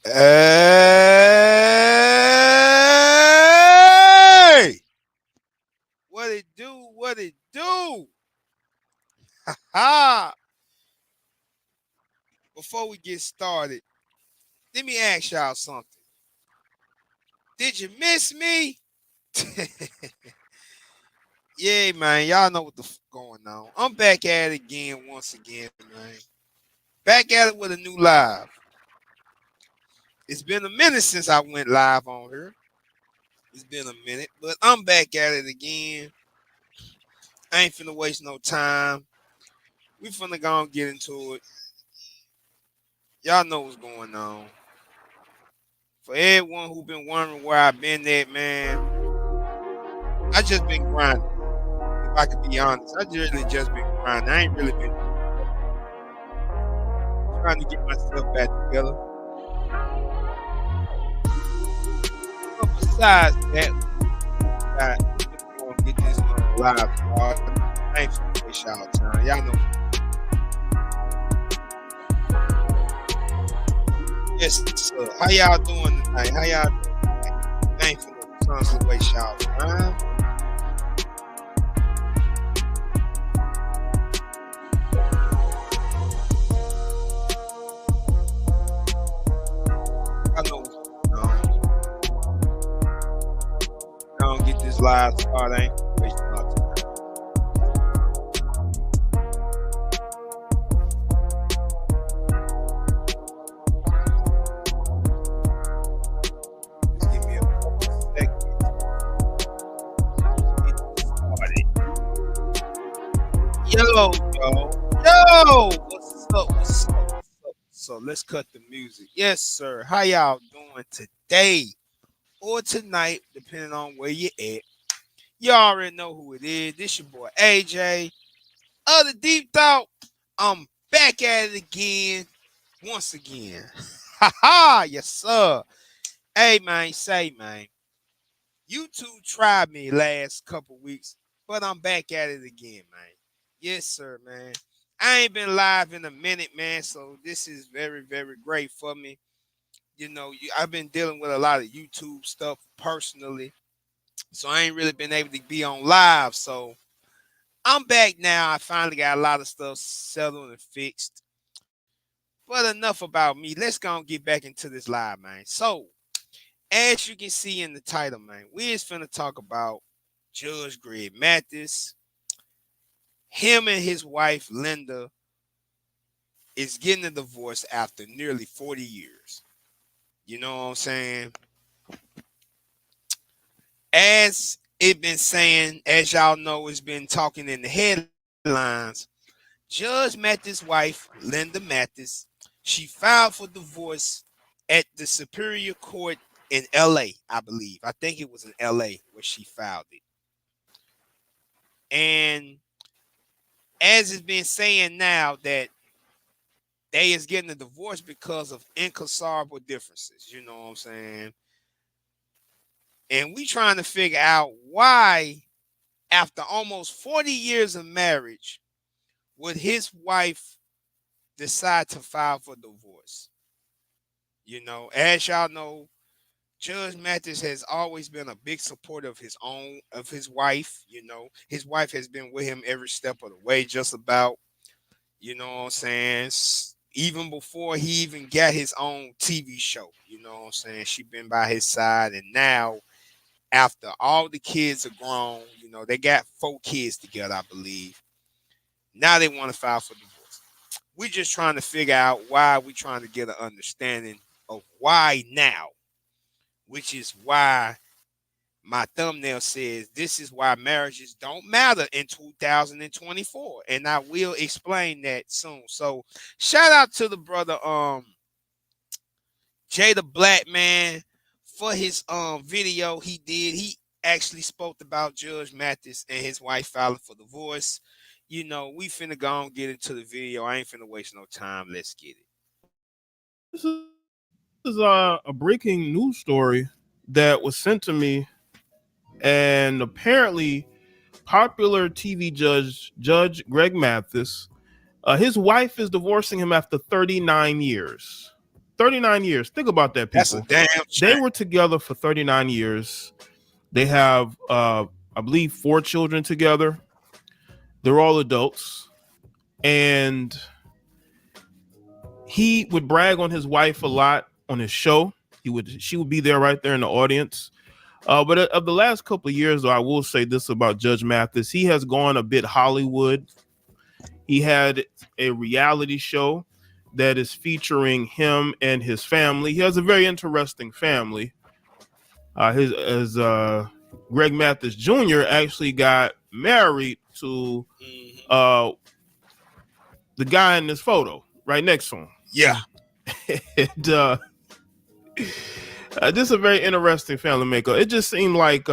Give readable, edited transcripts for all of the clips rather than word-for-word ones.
Hey! What it do? What it do? Ha! Before we get started, let me ask y'all something. Did you miss me? Yeah, man. Y'all know what the going on. I'm back at it again once again, man. Back at it with a new live. It's been a minute since I went live on here. It's been a minute, but I'm back at it again. I ain't finna waste no time. We finna go and get into it. Y'all know what's going on. For everyone who been wondering where I've been at, man, I just been grinding. If I could be honest, I really just been grinding. I ain't really been trying to get myself back together. But besides that, we gonna get this live started. I ain't finna waste y'all time. Y'all know. Yes, sir. How y'all doing tonight? How y'all doing tonight? I ain't finna constantly waste y'all time. I know what's going on. Gonna get this live started. I ain't finna waste y'all time. Just give me a couple seconds. Get this started. Yo, what's up? What's up? What's up? So let's cut the music. Yes, sir. How y'all doing today or tonight, depending on where you at? You already know who it is. This your boy AJ. Other Deep Thought. I'm back at it again, once again. Ha ha, yes, sir. Hey, man, say, man. YouTube tried me last couple weeks, but I'm back at it again, man. Yes, sir, man. I ain't been live in a minute, man, so this is very, very great for me. You know, I've been dealing with a lot of YouTube stuff personally, so I ain't really been able to be on live. So I'm back now. I finally got a lot of stuff settled and fixed. But enough about me. Let's go and get back into this live, man. So, as you can see in the title, man, we is finna talk about Judge Greg Mathis. Him and his wife Linda is getting a divorce after nearly 40 years. You know what I'm saying? As it been saying, as y'all know, it's been talking in the headlines. Judge Mathis' wife, Linda Mathis, she filed for divorce at the Superior Court in LA, I believe. I think it was in LA where she filed it. And as it's been saying now that they is getting a divorce because of inconsolable differences. You know what I'm saying? And we trying to figure out why, after almost 40 years of marriage, would his wife decide to file for divorce? You know, as y'all know, Judge Mathis has always been a big supporter of his wife. You know, his wife has been with him every step of the way, just about. You know what I'm saying? Even before he even got his own TV show, you know what I'm saying? She been by his side, and now after all the kids are grown, you know, they got 4 kids together, I believe. Now they want to file for divorce. We're just trying to figure out why. We trying to get an understanding of why now, which is why my thumbnail says this is why marriages don't matter in 2024, and I will explain that soon. So shout out to the brother Jada Black, man, for his video he did. He actually spoke about Judge Mathis and his wife filing for divorce. You know, we finna go and get into the video. I ain't finna waste no time. Let's get it. This is a breaking news story that was sent to me, and apparently, popular TV Judge Greg Mathis, his wife is divorcing him after 39 years. 39 years. Think about that, That's a people. damn They shame. were together for 39 years. They have, I believe, 4 children together. They're all adults. And he would brag on his wife a lot on his show. She would be there right there in the audience. But of the last couple of years, though, I will say this about Judge Mathis: he has gone a bit Hollywood. He had a reality show that is featuring him and his family. He has a very interesting family. His Greg Mathis Jr. actually got married to Mhm. uh, the guy in this photo right next to him. Yeah, and this is a very interesting family makeup. It just seemed like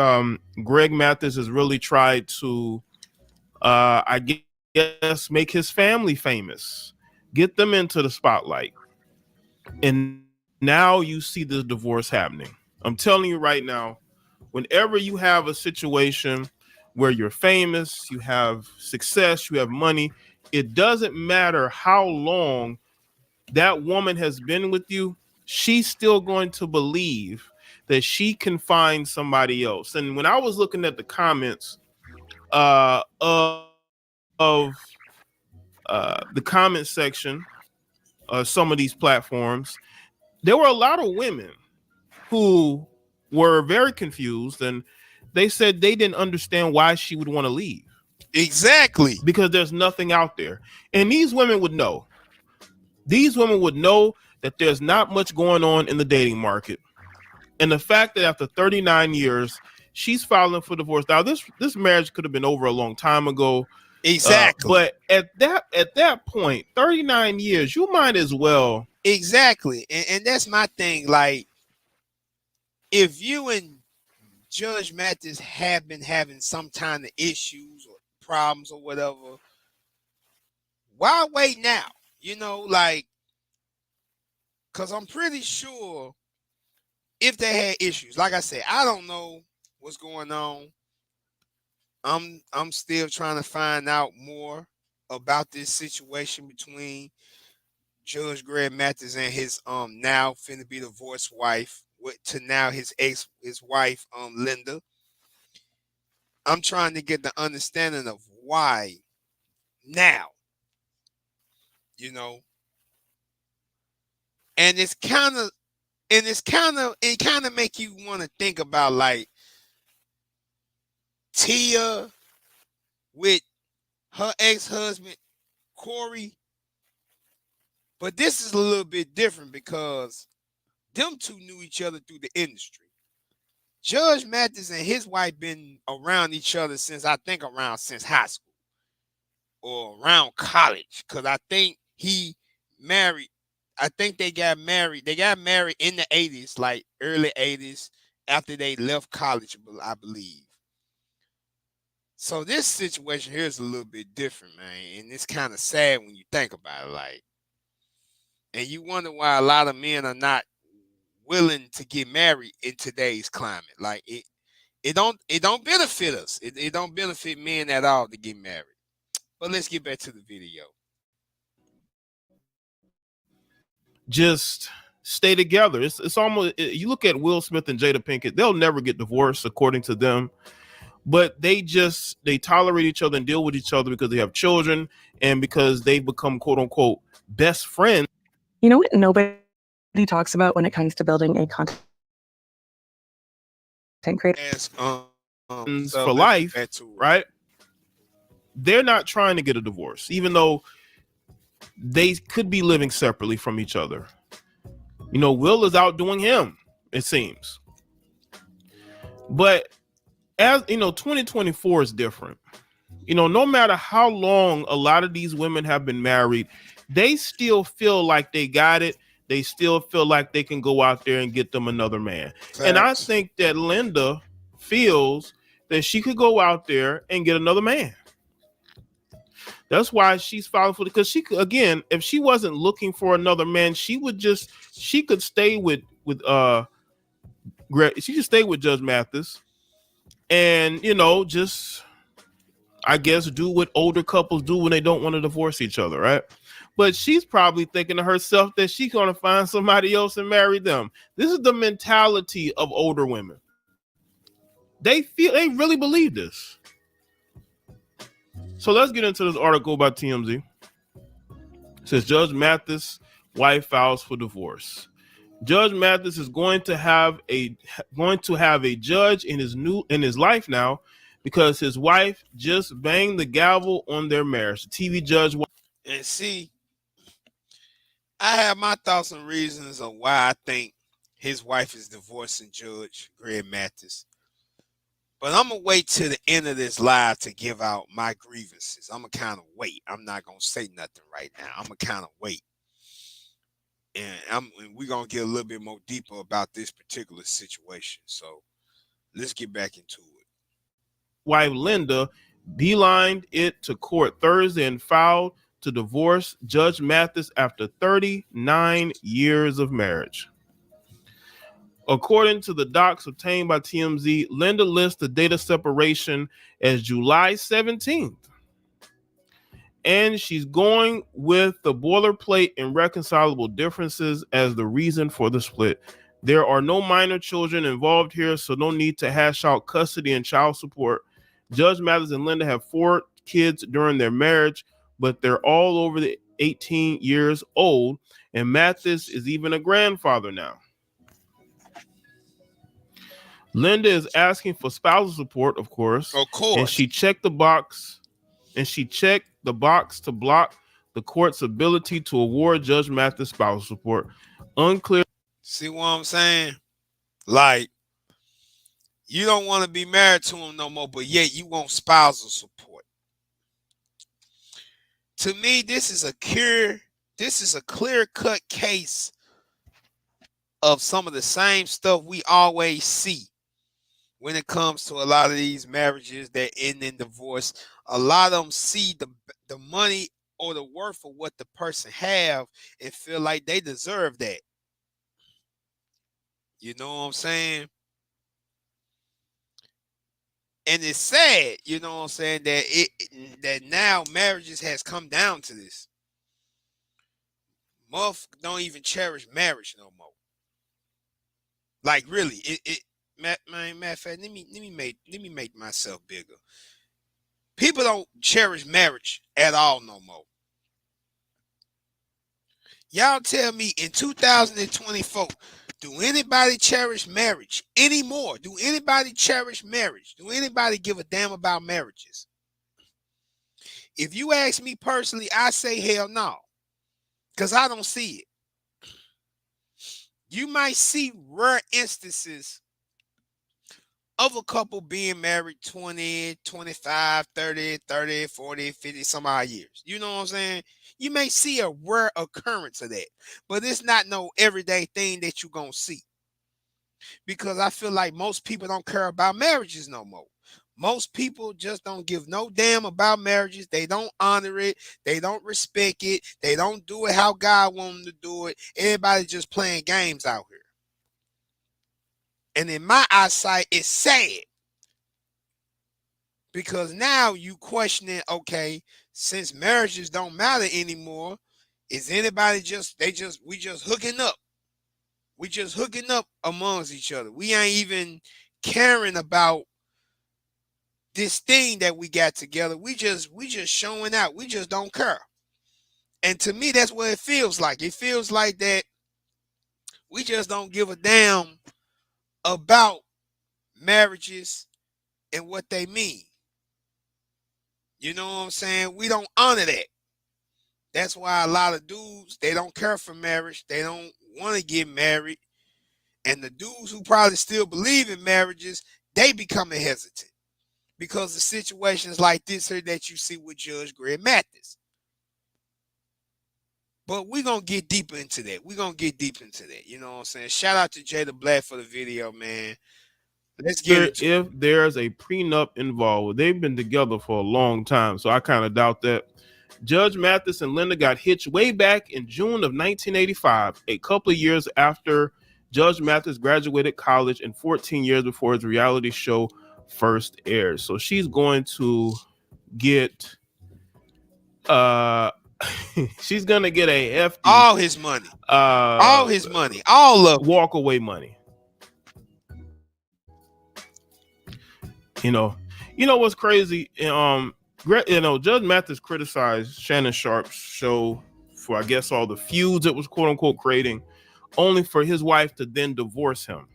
Greg Mathis has really tried to, I guess, make his family famous, get them into the spotlight. And now you see this divorce happening. I'm telling you right now, whenever you have a situation where you're famous, you have success, you have money, it doesn't matter how long that woman has been with you, she's still going to believe that she can find somebody else. And when I was looking at the comments of the comment section, some of these platforms, there were a lot of women who were very confused, and they said they didn't understand why she would want to leave exactly. because there's nothing out there. And these women would know. These women would know that there's not much going on in the dating market. And the fact that after 39 years, she's filing for divorce. Now, this marriage could have been over a long time ago. Exactly. But at that point, 39 years, you might as well. Exactly. And that's my thing. Like, if you and Judge Mathis have been having some kind of issues or problems or whatever, why wait now? Like, because I'm pretty sure if they had issues, like I said, I don't know what's going on. I'm still trying to find out more about this situation between Judge Greg Mathis and his now finna be divorced wife to now his wife Linda. I'm trying to get the understanding of why now, you know, and it kind of make you want to think about like Tia with her ex-husband Corey, but this is a little bit different because them two knew each other through the industry. Judge Mathis and his wife been around each other since high school or around college. Cause I think he married. I think they got married. They got married in the 80s, like early 80s, after they left college, I believe. So this situation here is a little bit different, man, and it's kind of sad when you think about it. Like, and you wonder why a lot of men are not willing to get married in today's climate. Like it don't benefit us. It don't benefit men at all to get married. But let's get back to the video. Just stay together. It's almost, you look at Will Smith and Jada Pinkett, they'll never get divorced according to them, but they tolerate each other and deal with each other because they have children and because they become quote unquote best friends. You know what nobody talks about when it comes to building a content creator? As For life, right? They're not trying to get a divorce, even though they could be living separately from each other. Will is outdoing him, it seems. But as 2024 is different. No matter how long a lot of these women have been married, they still feel like they got it. They still feel like they can go out there and get them another man. Facts. And I think that Linda feels that she could go out there and get another man. That's why she's filing for because she could, again, if she wasn't looking for another man, she could stay with Greg. She could stay with Judge Mathis, and just I guess, do what older couples do when they don't want to divorce each other, right? But she's probably thinking to herself that she's going to find somebody else and marry them. This is the mentality of older women. They really believe this. So let's get into this article by TMZ. It says Judge Mathis' wife files for divorce. Judge Mathis is going to have a judge in his life now because his wife just banged the gavel on their marriage. The TV judge. And see, I have my thoughts and reasons on why I think his wife is divorcing Judge Greg Mathis. But I'm going to wait till the end of this live to give out my grievances. I'm going to kind of wait. I'm not going to say nothing right now. I'm going to kind of wait. And we're going to get a little bit more deeper about this particular situation. So let's get back into it. Wife Linda beelined it to court Thursday and filed to divorce Judge Mathis after 39 years of marriage. According to the docs obtained by TMZ, Linda lists the date of separation as July 17th. And she's going with the boilerplate irreconcilable differences as the reason for the split. There are no minor children involved here, so no need to hash out custody and child support. Judge Mathis and Linda have 4 kids during their marriage, but they're all over the 18 years old, and Mathis is even a grandfather now. Linda is asking for spousal support, of course. Of course. And she checked the box to block the court's ability to award Judge Mathis spousal support. Unclear. See what I'm saying? Like, you don't want to be married to him no more, but yet you want spousal support. To me, this is a clear-cut case of some of the same stuff we always see when it comes to a lot of these marriages that end in divorce. A lot of them see the money or the worth of what the person have and feel like they deserve that. You know what I'm saying? And it's sad, you know what I'm saying, that now marriages has come down to this. Muff don't even cherish marriage no more. Like, really, matter of fact, let me make myself bigger. People don't cherish marriage at all no more. Y'all tell me in 2024, do anybody cherish marriage anymore? Do anybody cherish marriage? Do anybody give a damn about marriages? If you ask me personally, I say hell no, because I don't see it. You might see rare instances of a couple being married 20, 25, 30, 40, 50, some odd years. You know what I'm saying? You may see a rare occurrence of that, but it's not no everyday thing that you're going to see. Because I feel like most people don't care about marriages no more. Most people just don't give no damn about marriages. They don't honor it. They don't respect it. They don't do it how God wants them to do it. Everybody's just playing games out here. And in my eyesight, it's sad. Because now you questioning, okay, since marriages don't matter anymore, is anybody we just hooking up? We just hooking up amongst each other. We ain't even caring about this thing that we got together. We just showing out. We just don't care. And to me, that's what it feels like. It feels like that we just don't give a damn about marriages and what they mean. You know what I'm saying? We don't honor that. That's why a lot of dudes, they don't care for marriage. They don't want to get married. And the dudes who probably still believe in marriages, they becoming hesitant because of situations like this here that you see with Judge Greg Mathis. But we're going to get deeper into that. We're going to get deep into that. You know what I'm saying? Shout out to Jada Black for the video, man. Let's get if there's a prenup involved. They've been together for a long time, so I kind of doubt that. Judge Mathis and Linda got hitched way back in June of 1985, a couple of years after Judge Mathis graduated college and 14 years before his reality show first aired. So she's going to get uh she's gonna get a hefty All his money. All his money. All of it. walk away money. You know, what's crazy? Judge Mathis criticized Shannon Sharp's show for, I guess, all the feuds it was quote unquote creating, only for his wife to then divorce him.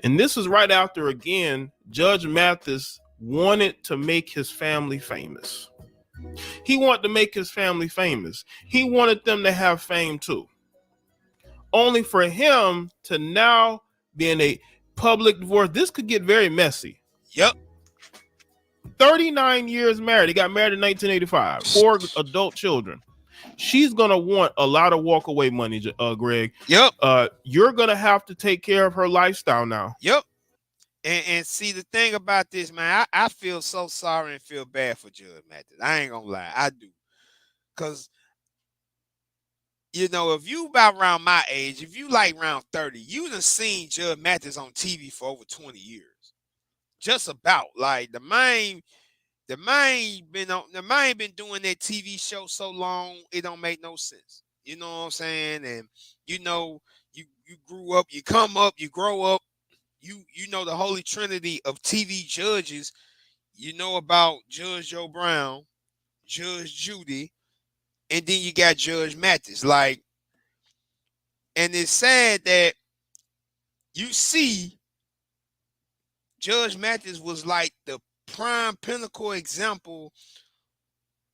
And this is right after, again, Judge Mathis wanted to make his family famous. He wanted to make his family famous. He wanted them to have fame too. Only for him to now be in a public divorce. This could get very messy. Yep. 39 years married. He got married in 1985. 4 adult children. She's going to want a lot of walk away money, Greg. Yep. You're going to have to take care of her lifestyle now. Yep. And see, the thing about this, man, I feel so sorry and feel bad for Judge Mathis. I ain't gonna lie, I do. Because, if you about around my age, if you like around 30, you done seen Judge Mathis on TV for over 20 years. Just about. Like, the man been doing that TV show so long, it don't make no sense. You know what I'm saying? And, you grew up, you come up, you grow up. You know the holy trinity of TV judges. You know about Judge Joe Brown, Judge Judy, and then you got Judge Mathis. Like, and it's sad that you see Judge Mathis was like the prime pinnacle example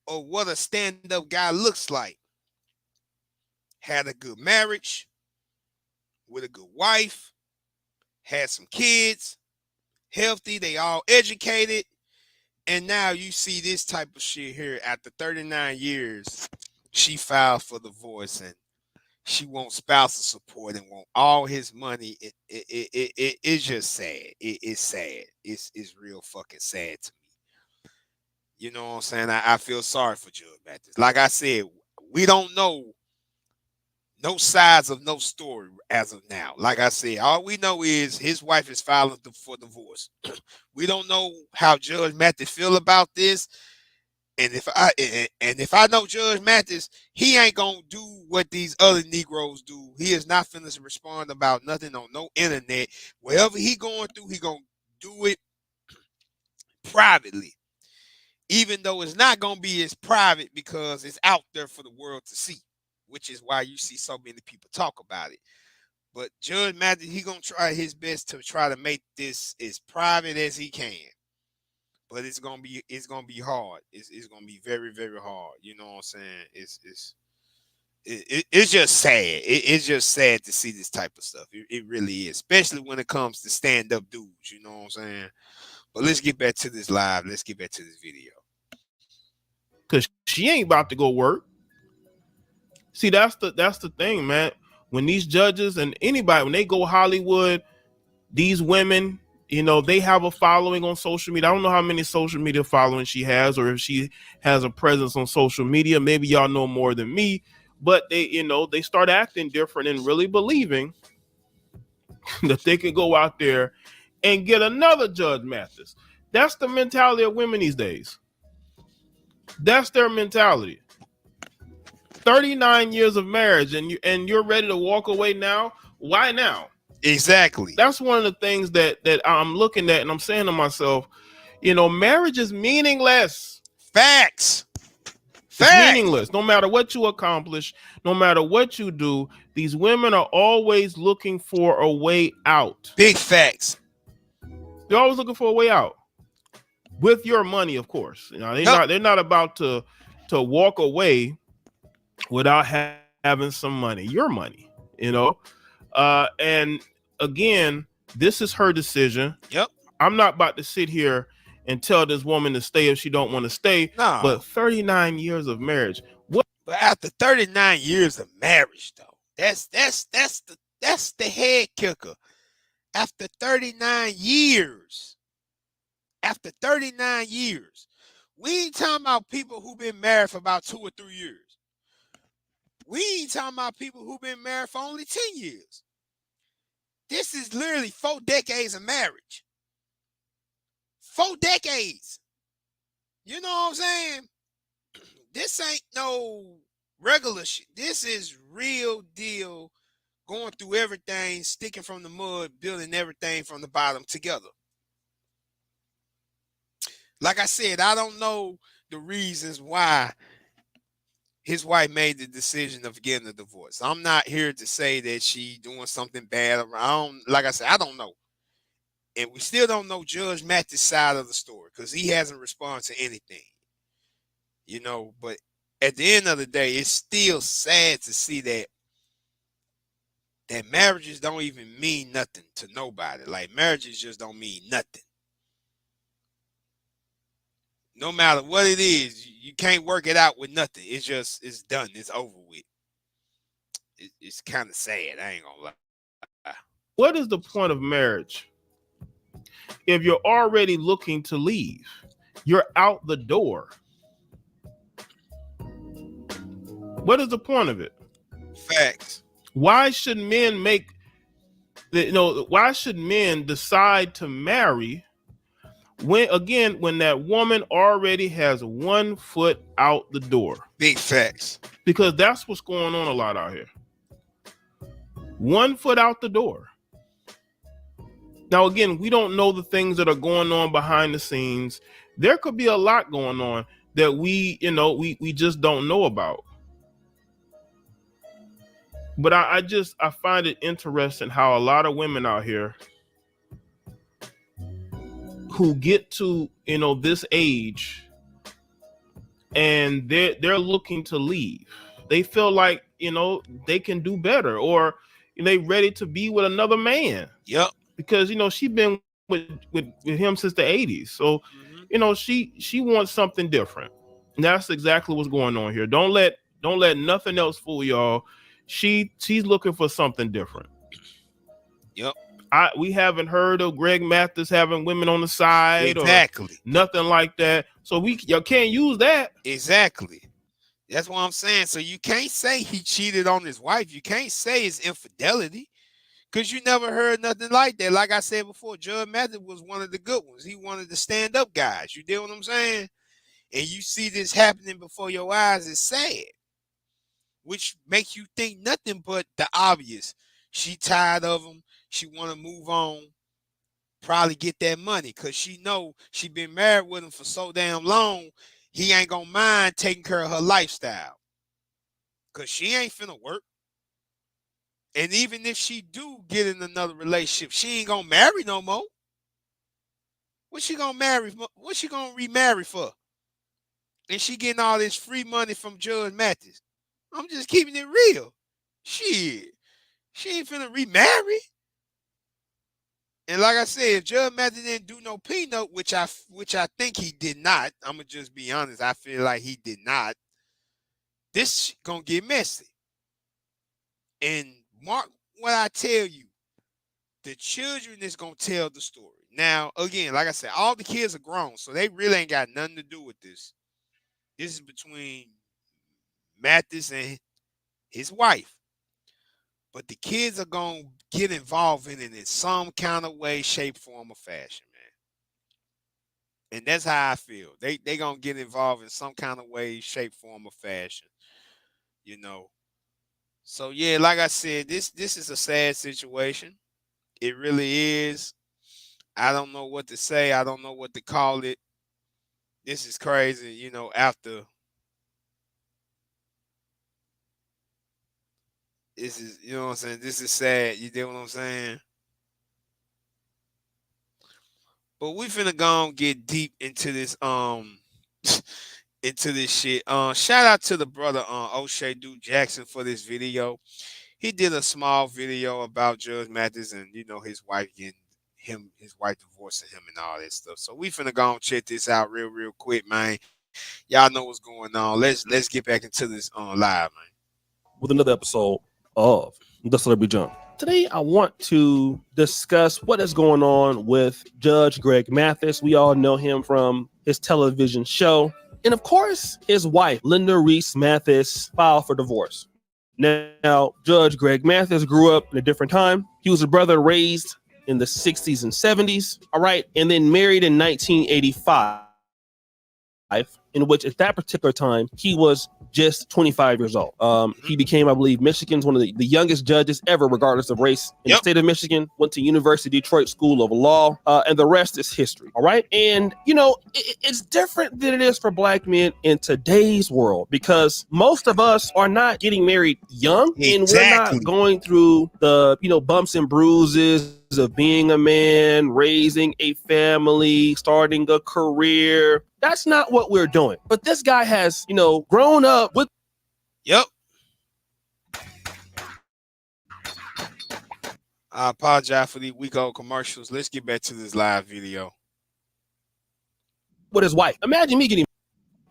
of what a stand-up guy looks like. Had a good marriage with a good wife, had some kids, healthy, they all educated, and now you see this type of shit here. After 39 years, she filed for divorce and she wants spousal support and want all his money. It's just sad. It's sad. It's real fucking sad to me. You know what I'm saying? I feel sorry for Judge Mathis. Like I said, we don't know no sides of no story as of now. Like I said, all we know is his wife is filing for divorce. We don't know how Judge Mathis feel about this. And if I know Judge Mathis, he ain't gonna do what these other Negroes do. He is not finna respond about nothing on no internet. Wherever he going through, he gonna do it privately. Even though it's not gonna be as private because it's out there for the world to see, which is why you see so many people talk about it. But Judge Mathis, he gonna try his best to try to make this as private as he can. But it's gonna be hard. It's gonna be very, very hard. You know what I'm saying? It's just sad. It's just sad to see this type of stuff. It really is, especially when it comes to stand-up dudes. You know what I'm saying? But let's get back to this live. Let's get back to this video. Cause she ain't about to go work. See, that's the thing, man. When these judges and anybody, when they go Hollywood, these women, they have a following on social media. I don't know how many social media following she has, or if she has a presence on social media. Maybe y'all know more than me, but they start acting different and really believing that they can go out there and get another Judge Mathis. That's the mentality of women these days. That's their mentality. 39 years of marriage and you're ready to walk away now. Why now? Exactly. That's one of the things that I'm looking at and I'm saying to myself, marriage is meaningless. Facts. It's meaningless. No matter what you accomplish, no matter what you do, these women are always looking for a way out. Big facts. They're always looking for a way out. With your money, of course. They're not about to walk away without having some money. Your money, and again, this is her decision. Yep. I'm not about to sit here and tell this woman to stay if she don't want to stay. No. But 39 years of marriage. What? But after 39 years of marriage, though, that's the head kicker. After 39 years, we ain't talking about people who've been married for about 2 or 3 years. We ain't talking about people who've been married for only 10 years. This is literally 4 decades of marriage. 4 decades. You know what I'm saying? This ain't no regular shit. This is real deal going through everything, sticking from the mud, building everything from the bottom together. Like I said, I don't know the reasons why his wife made the decision of getting a divorce. I'm not here to say that she doing something bad. I don't, like I said, I don't know. And we still don't know Judge Mathis' side of the story because he hasn't responded to anything. But at the end of the day, it's still sad to see that marriages don't even mean nothing to nobody. Like marriages just don't mean nothing. No matter what it is, you can't work it out with nothing. It's done. It's over with. It's kind of sad. I ain't gonna lie. What is the point of marriage if you're already looking to leave? You're out the door. What is the point of it? Facts. Why should men why should men decide to marry when that woman already has 1 foot out the door? Big facts. Because that's what's going on a lot out here. 1 foot out the door. Now, again, we don't know the things that are going on behind the scenes. There could be a lot going on that we just don't know about. But I find it interesting how a lot of women out here who get to, this age and they're looking to leave. They feel like, they can do better, or they ready to be with another man. Yep. Because, she been with him since the 80s. So, she wants something different. And that's exactly what's going on here. Don't let nothing else fool y'all. She's looking for something different. Yep. We haven't heard of Greg Mathis having women on the side. Exactly. Or nothing like that. So y'all can't use that. Exactly. That's what I'm saying. So you can't say he cheated on his wife. You can't say it's infidelity. Because you never heard nothing like that. Like I said before, Judge Mathis was one of the good ones. He one of the stand-up guys. You deal what I'm saying? And you see this happening before your eyes, it's sad. Which makes you think nothing but the obvious. She tired of him. She want to move on. Probably get that money. Because she know she been married with him for so damn long. He ain't going to mind taking care of her lifestyle. Because she ain't finna work. And even if she do get in another relationship, she ain't gonna marry no more. What she gonna marry? What she gonna remarry for? And she getting all this free money from Judge Mathis. I'm just keeping it real. Shit, she ain't finna remarry. And like I said, if Judge Mathis didn't do no peanut, which I think he did not. I'm gonna just be honest. I feel like he did not. This gonna get messy. And mark what I tell you, the children is going to tell the story. Now, again, like I said, all the kids are grown, so they really ain't got nothing to do with this. This is between Mathis and his wife. But the kids are going to get involved in it in some kind of way, shape, form, or fashion, man. And that's how I feel. They going to get involved in some kind of way, shape, form, or fashion. So yeah, like I said, this is a sad situation. It really is. I don't know what to say. I don't know what to call it. This is crazy, after this is, what I'm saying? This is sad. You get what I'm saying? But we finna go and get deep into this into this shit. Shout out to the brother O'Shea Duke Jackson for this video. He did a small video about Judge Mathis and his wife his wife divorcing him and all that stuff. So we finna go and check this out real quick, man. Y'all know what's going on. Let's get back into this live, man. With another episode of The Celebrity Jump. Today, I want to discuss what is going on with Judge Greg Mathis. We all know him from his television show. And of course, his wife, Linda Reese Mathis, filed for divorce. Now, Judge Greg Mathis grew up in a different time. He was a brother raised in the 60s and 70s, all right, and then married in 1985. in which at that particular time he was just 25 years old. He became, I believe, Michigan's one of the youngest judges ever, regardless of race, in the state of Michigan. Went to University of Detroit School of Law, and the rest is history. All right, and you know it's different than it is for black men in today's world, because most of us are not getting married young, and we're not going through the bumps and bruises of being a man, raising a family, starting a career. That's not what we're doing. But this guy has, grown up with. Yep. I apologize for the week-old commercials. Let's get back to this live video. With his wife. Imagine me getting.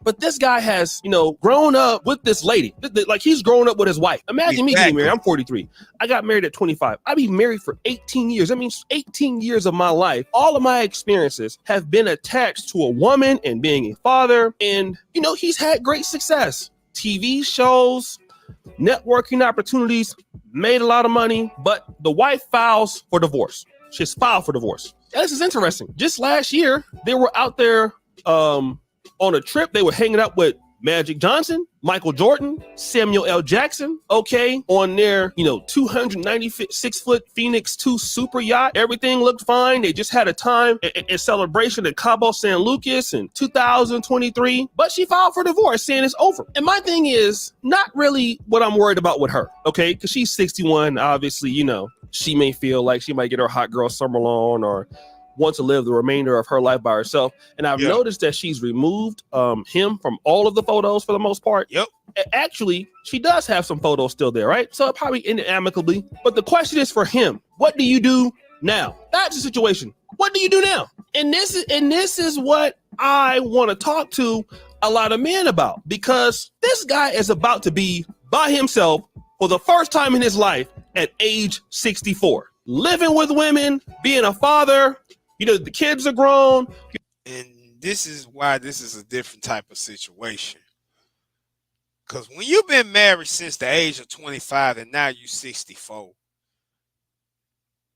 But this guy has, grown up with this lady. Like, he's grown up with his wife. Imagine me getting married. I'm 43. I got married at 25. I've been married for 18 years. That means 18 years of my life. All of my experiences have been attached to a woman and being a father. And, he's had great success. TV shows, networking opportunities, made a lot of money. But the wife files for divorce. She's filed for divorce. And this is interesting. Just last year, they were out there, on a trip. They were hanging out with Magic Johnson, Michael Jordan, Samuel L. Jackson, on their, 296-foot Phoenix 2 super yacht. Everything looked fine. They just had a time in celebration at Cabo San Lucas in 2023, but she filed for divorce saying it's over. And my thing is not really what I'm worried about with her, because she's 61. Obviously, she may feel like she might get her hot girl summer on or want to live the remainder of her life by herself. And I've noticed that she's removed him from all of the photos for the most part. Yep. Actually, she does have some photos still there, right? So it probably ended amicably. But the question is for him, what do you do now? That's the situation. What do you do now? And this is what I want to talk to a lot of men about, because this guy is about to be by himself for the first time in his life at age 64. Living with women, being a father, the kids are grown. And this is why this is a different type of situation. Because when you've been married since the age of 25 and now you're 64,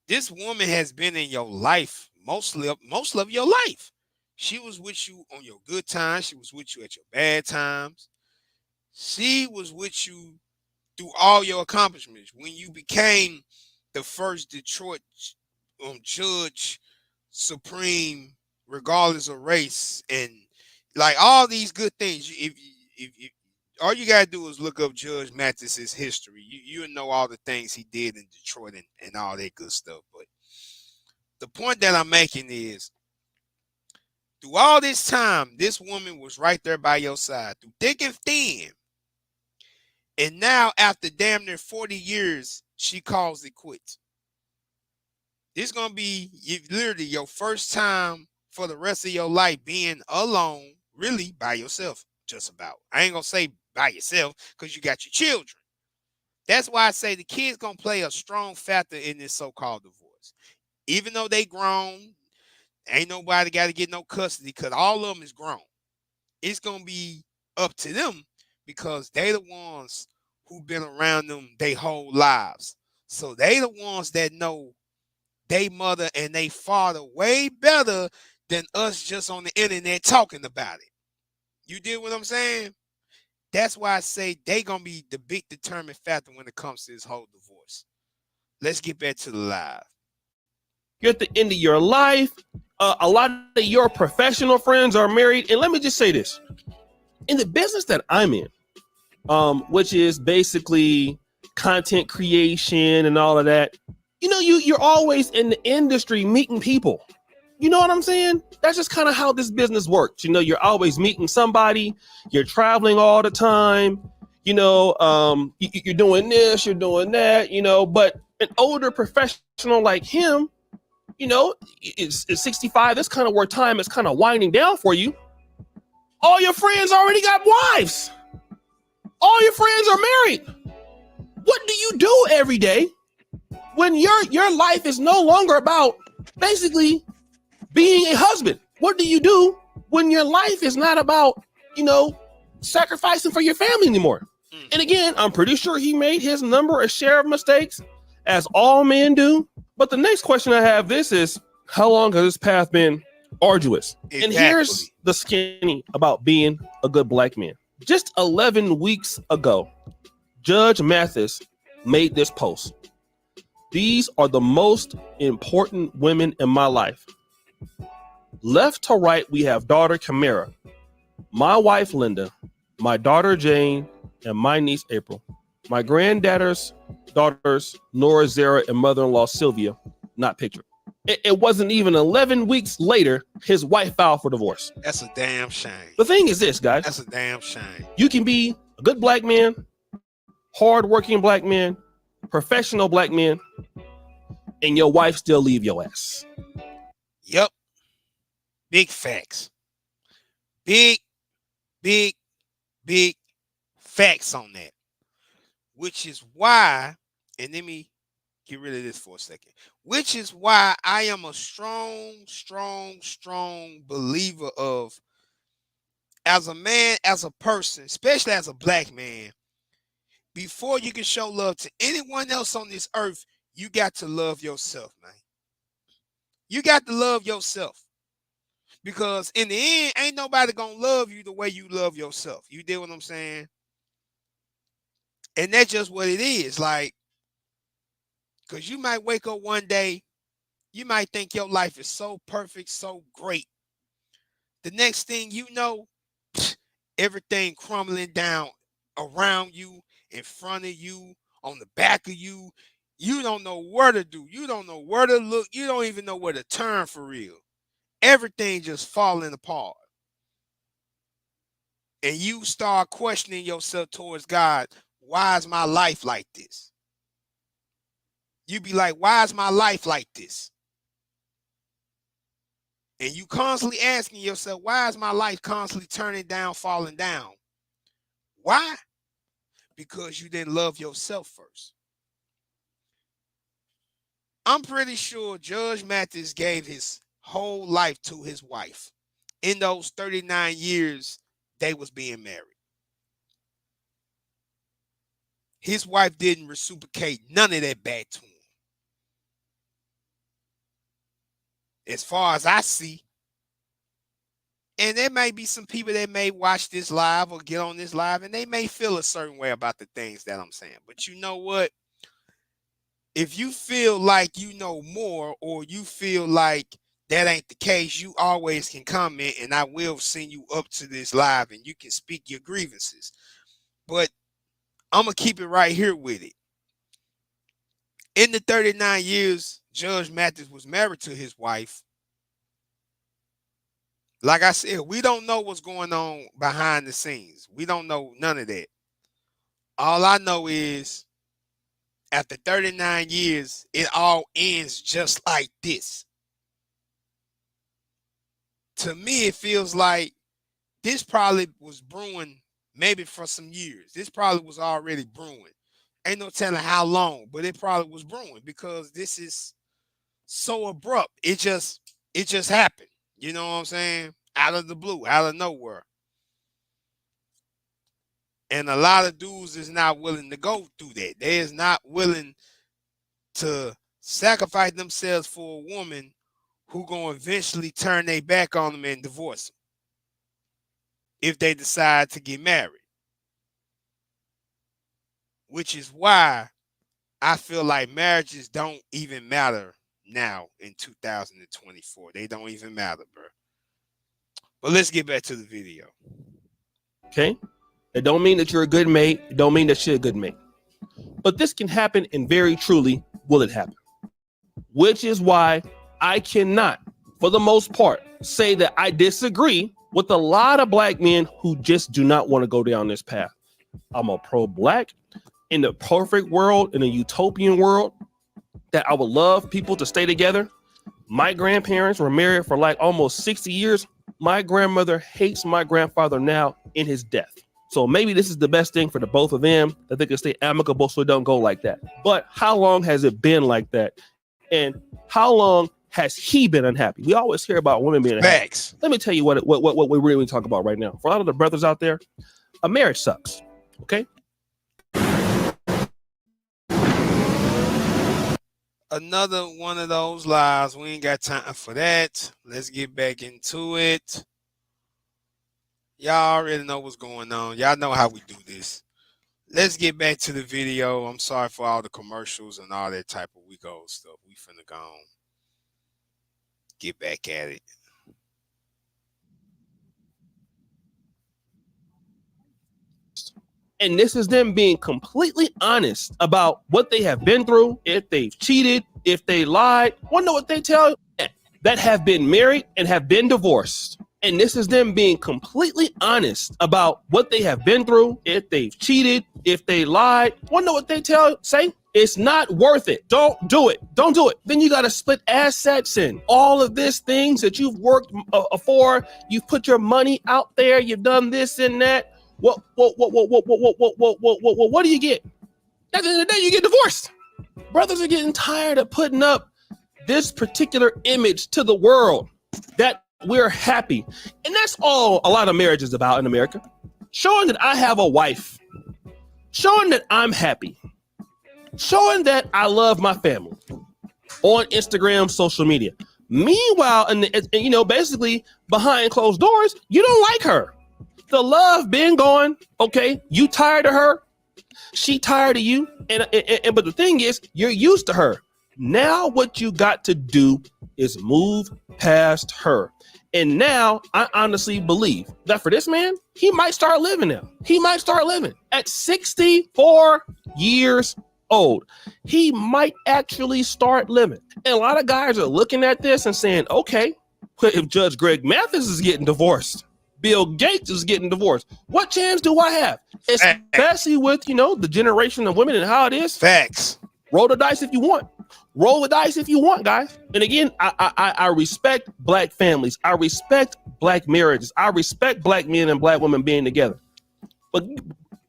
this woman has been in your life most of your life. She was with you on your good times. She was with you at your bad times. She was with you through all your accomplishments. When you became the first Detroit judge supreme, regardless of race, and like all these good things. If all you gotta do is look up Judge Mathis's history, you know all the things he did in Detroit and all that good stuff. But the point that I'm making is, through all this time, this woman was right there by your side, through thick and thin. And now, after damn near 40 years, she calls it quits. This is going to be literally your first time for the rest of your life being alone, really by yourself, just about. I ain't going to say by yourself because you got your children. That's why I say the kids going to play a strong factor in this so-called divorce. Even though they grown, ain't nobody got to get no custody because all of them is grown. It's going to be up to them because they the ones who've been around them their whole lives. So they the ones that know they mother and they father way better than us just on the internet talking about it. You dig what I'm saying? That's why I say they gonna be the big determining factor when it comes to this whole divorce. Let's get back to the live. You're at the end of your life. A lot of your professional friends are married. And let me just say this. In the business that I'm in, which is basically content creation and all of that, you're always in the industry meeting people. You know what I'm saying? That's just kind of how this business works. You're always meeting somebody. You're traveling all the time. You're doing this, you're doing that, but an older professional like him, it's 65. That's kind of where time is kind of winding down for you. All your friends already got wives. All your friends are married. What do you do every day when your life is no longer about basically being a husband? What do you do when your life is not about, sacrificing for your family anymore? And again, I'm pretty sure he made his share of mistakes, as all men do. But the next question I have is, how long has this path been arduous. And here's Exactly. the skinny about being a good black man. Just 11 weeks ago, Judge Mathis made this post. These are the most important women in my life. Left to right, we have daughter Camara, my wife Linda, my daughter Jane, and my niece April. My granddaughter's daughters, Nora, Zara, and mother-in-law Sylvia, not pictured. It wasn't even 11 weeks later, his wife filed for divorce. That's a damn shame. The thing is this, guys. That's a damn shame. You can be a good black man, hard-working black man, professional black man, and your wife still leave your ass. Yep. Big facts. Big, big, big facts on that. Which is why, and let me get rid of this for a second. Which is why I am a strong, strong, strong believer of, as a man, as a person, especially as a black man, before you can show love to anyone else on this earth, you got to love yourself, man. You got to love yourself. Because in the end, ain't nobody gonna love you the way you love yourself. You get what I'm saying? And that's just what it is. Like, because you might wake up one day, you might think your life is so perfect, so great. The next thing you know, everything crumbling down around you, in front of you, on the back of you. You don't know where to do. You don't know where to look. You don't even know where to turn for real. Everything just falling apart. And you start questioning yourself towards God. Why is my life like this? You be like, why is my life like this? And you constantly asking yourself, why is my life constantly turning down, falling down? Why? Because you didn't love yourself first. I'm pretty sure Judge Mathis gave his whole life to his wife in those 39 years they was being married. His wife didn't reciprocate none of that back to him. As far as I see. And there may be some people that may watch this live or get on this live and they may feel a certain way about the things that I'm saying. But you know what? If you feel like you know more or you feel like that ain't the case, you always can comment and I will send you up to this live and you can speak your grievances. But I'm going to keep it right here with it. In the 39 years Judge Mathis was married to his wife, like I said, we don't know what's going on behind the scenes. We don't know none of that. All I know is after 39 years, it all ends just like this. To me, it feels like this probably was brewing maybe for some years. This probably was already brewing. Ain't no telling how long, but it probably was brewing because this is so abrupt. It just happened. You know what I'm saying? Out of the blue, out of nowhere. And a lot of dudes is not willing to go through that. They is not willing to sacrifice themselves for a woman who gonna eventually turn their back on them and divorce them if they decide to get married. Which is why I feel like marriages don't even matter now in 2024. They don't even matter, bro. But let's get back to the video. Okay? It don't mean that you're a good mate. It don't mean that you're a good mate. But this can happen, and very truly will it happen. Which is why I cannot, for the most part, say that I disagree with a lot of black men who just do not want to go down this path. I'm a pro-black. In the perfect world, in a utopian world, that I would love people to stay together. My grandparents were married for like almost 60 years. My grandmother hates my grandfather now in his death. So maybe this is the best thing for the both of them, that they can stay amicable so it don't go like that. But how long has it been like that? And how long has he been unhappy? We always hear about women being unhappy. Facts. Let me tell you what we really talk about right now. For a lot of the brothers out there, a marriage sucks. Okay? Another one of those lives. We ain't got time for that. Let's get back into it. Y'all already know what's going on. Y'all know how we do this. Let's get back to the video. I'm sorry for all the commercials and all that type of weak old stuff. We finna go on. Get back at it. And this is them being completely honest about what they have been through, if they've cheated, if they lied. Want to know what they tell you? That have been married and have been divorced. And this is them being completely honest about what they have been through, if they've cheated, if they lied. Want to know what they say? It's not worth it. Don't do it. Don't do it. Then you got to split assets and all of these things that you've worked for. You've put your money out there. You've done this and that. What do you get? At the end of the day, you get divorced. Brothers are getting tired of putting up this particular image to the world that we're happy. And that's all a lot of marriage is about in America. Showing that I have a wife. Showing that I'm happy. Showing that I love my family on Instagram, social media. Meanwhile, and basically behind closed doors, you don't like her. The love been gone. Okay, you tired of her. She tired of you. But the thing is, you're used to her. Now what you got to do is move past her. And now I honestly believe that for this man, he might start living now. He might start living at 64 years old. He might actually start living. And a lot of guys are looking at this and saying, okay, if Judge Greg Mathis is getting divorced, Bill Gates is getting divorced, what chance do I have? Especially with, the generation of women and how it is. Facts. Roll the dice if you want. Roll the dice if you want, guys. And again, I respect black families. I respect black marriages. I respect black men and black women being together. But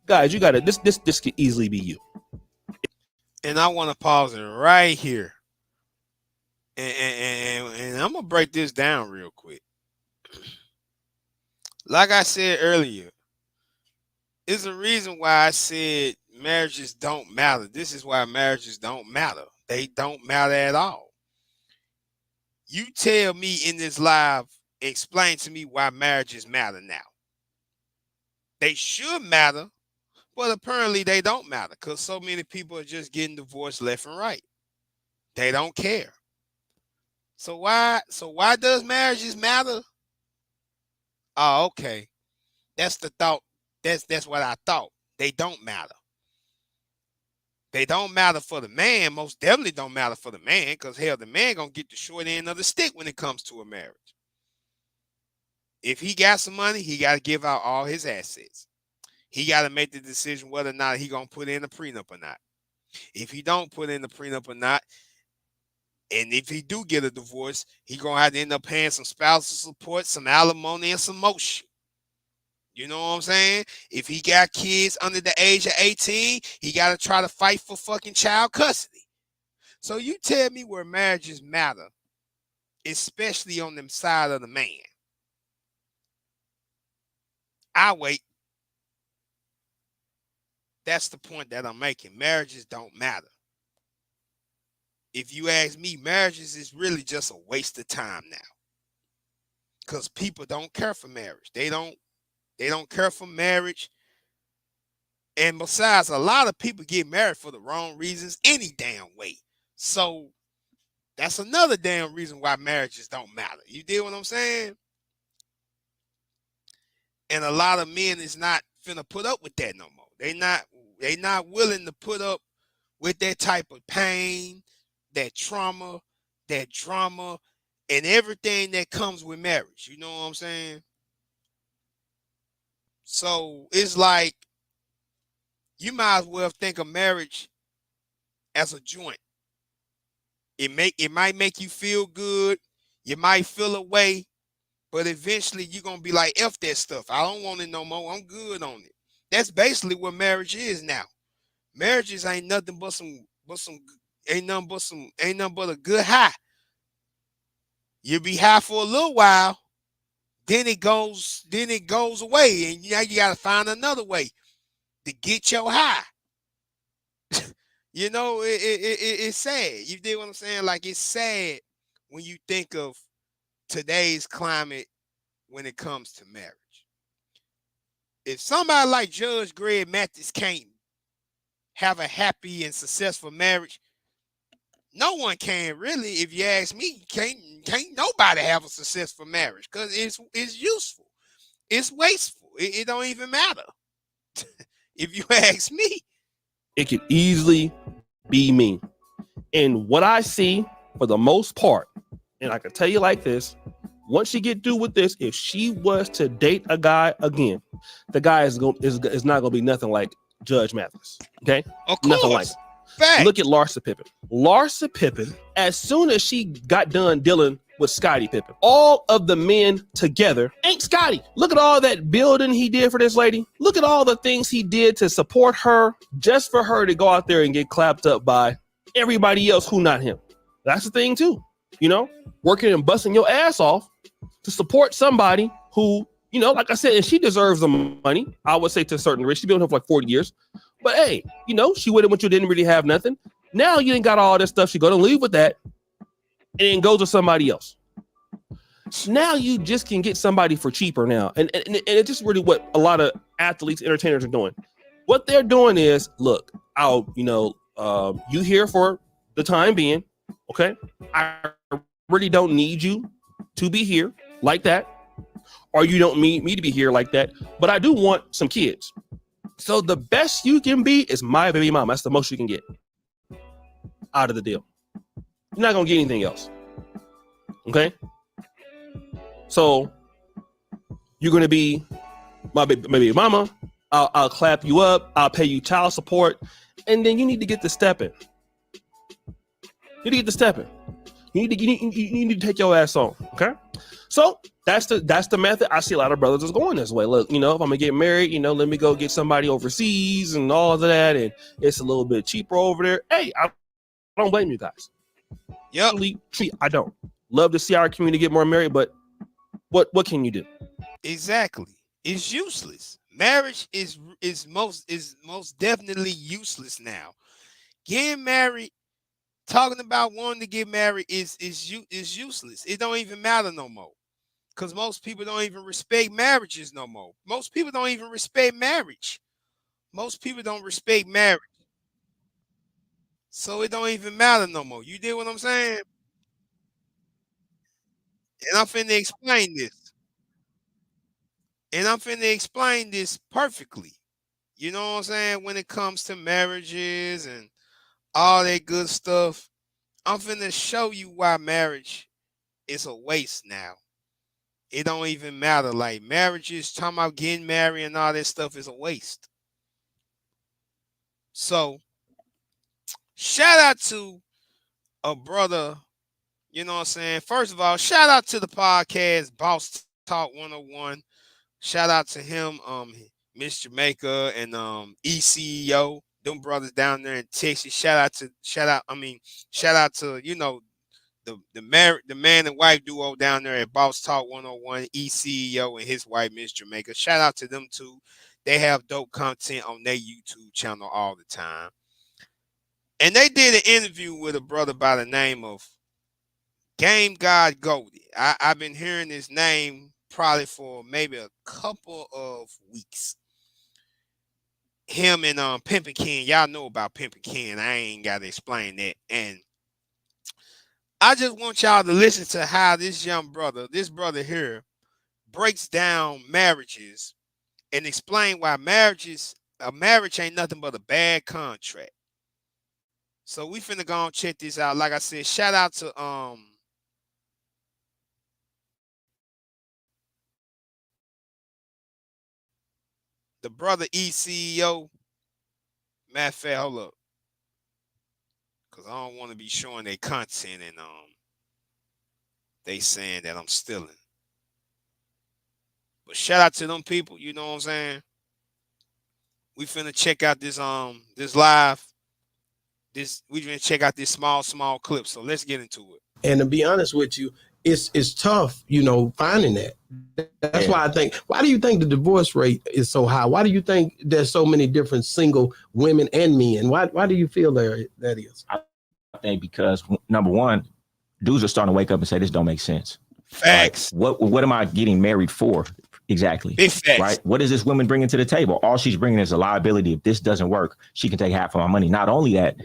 guys, you gotta this could easily be you. And I want to pause it right here. And I'm gonna break this down real quick. Like I said earlier, it's a reason why I said marriages don't matter. This is why marriages don't matter. They don't matter at all. You tell me in this live, explain to me why marriages matter now. They should matter, but apparently they don't matter because so many people are just getting divorced left and right. They don't care. So why does marriages matter? Oh, okay. That's the thought. That's what I thought. They don't matter. They don't matter for the man. Most definitely don't matter for the man because, hell, the man going to get the short end of the stick when it comes to a marriage. If he got some money, he got to give out all his assets. He got to make the decision whether or not he going to put in a prenup or not. If he don't put in the prenup or not, and if he do get a divorce, he going to have to end up paying some spousal support, some alimony, and some more shit. You know what I'm saying? If he got kids under the age of 18, he got to try to fight for fucking child custody. So you tell me where marriages matter, especially on them side of the man. I wait. That's the point that I'm making. Marriages don't matter. If you ask me, marriages is really just a waste of time now. Because people don't care for marriage. They don't care for marriage. And besides, a lot of people get married for the wrong reasons any damn way. So that's another damn reason why marriages don't matter. You deal what I'm saying? And a lot of men is not finna put up with that no more. They not willing to put up with that type of pain, that trauma, that drama, and everything that comes with marriage. You know what I'm saying? So it's like you might as well think of marriage as a joint. It might make you feel good. You might feel a way, but eventually you're gonna be like, F that stuff. I don't want it no more. I'm good on it. That's basically what marriage is now. Marriages ain't nothing but ain't nothing but a good high. You'll be high for a little while, then it goes away, and now you gotta find another way to get your high. You know, it's sad. You did what I'm saying? Like it's sad when you think of today's climate when it comes to marriage. If somebody like Judge Greg Mathis can't have a happy and successful marriage, no one can really. If you ask me, can't nobody have a successful marriage because it's useful, it's wasteful. It don't even matter. If you ask me, It could easily be me. And what I see for the most part, and I can tell you like this, once she get through with this, if she was to date a guy again, the guy is not gonna be nothing like Judge Mathis. Okay, of nothing like course, it. fact. Look at Larsa Pippen. Larsa Pippen, as soon as she got done dealing with Scottie Pippen, all of the men together ain't Scottie. Look at all that building he did for this lady. Look at all the things he did to support her, just for her to go out there and get clapped up by everybody else who not him. That's the thing too. You know, working and busting your ass off to support somebody who, you know, like I said, and she deserves the money. I would say to a certain degree. She's been with him for like 40 years. But hey, you know, she went in when you didn't really have nothing. Now you ain't got all this stuff. She gonna leave with that and then go to somebody else. Now you just can get somebody for cheaper now. And it's just really what a lot of athletes, entertainers are doing. What they're doing is, look, you here for the time being, okay? I really don't need you to be here like that, or you don't need me to be here like that, but I do want some kids. So the best you can be is my baby mama. That's the most you can get out of the deal. You're not gonna get anything else. Okay? So you're gonna be my baby mama. I'll clap you up. I'll pay you child support, and then you need to get the stepping. You need to get the stepping. You need to take your ass on. Okay? So that's the method. I see a lot of brothers is going this way. Look, you know, if I'm gonna get married, you know, let me go get somebody overseas and all of that, and it's a little bit cheaper over there. Hey, I don't blame you guys. Yep. I don't. Love to see our community get more married, but what can you do? Exactly. It's useless. Marriage is most definitely useless now. Getting married, talking about wanting to get married is useless. It don't even matter no more. Because most people don't even respect marriages no more. Most people don't even respect marriage. Most people don't respect marriage. So it don't even matter no more. You did what I'm saying? And I'm finna explain this. And I'm finna explain this perfectly. You know what I'm saying? When it comes to marriages and all that good stuff, I'm finna show you why marriage is a waste now. It don't even matter. Like marriages, talking about getting married and all that stuff is a waste. So shout out to a brother, you know what I'm saying? First of all, shout out to the podcast Boss Talk 101. Shout out to him, Miss Jamaica and ECEO, them brothers down there in Texas. Shout out to, you know, the man and wife duo down there at Boss Talk 101, ECEO and his wife, Miss Jamaica. Shout out to them too. They have dope content on their YouTube channel all the time. And they did an interview with a brother by the name of Game God Goldie. I've been hearing his name probably for maybe a couple of weeks. Him and Pimpin' Ken, y'all know about Pimpin' Ken. I ain't got to explain that. And I just want y'all to listen to how this brother here, breaks down marriages and explain why a marriage ain't nothing but a bad contract. So we finna go and check this out. Like I said, shout out to the brother ECEO. Matter of fact, hold up. Cause I don't want to be showing their content and they saying that I'm stealing. But shout out to them people, you know what I'm saying? We finna check out this live. We finna check out this small clip. So let's get into it. And to be honest with you, it's tough, finding that. That's why I think. Why do you think the divorce rate is so high? Why do you think there's so many different single women and men? Why do you feel that is? I think because number one, dudes are starting to wake up and say this don't make sense. Facts. Like, what am I getting married for exactly? Big facts. Right? What is this woman bringing to the table? All she's bringing is a liability. If this doesn't work, she can take half of my money. Not only that,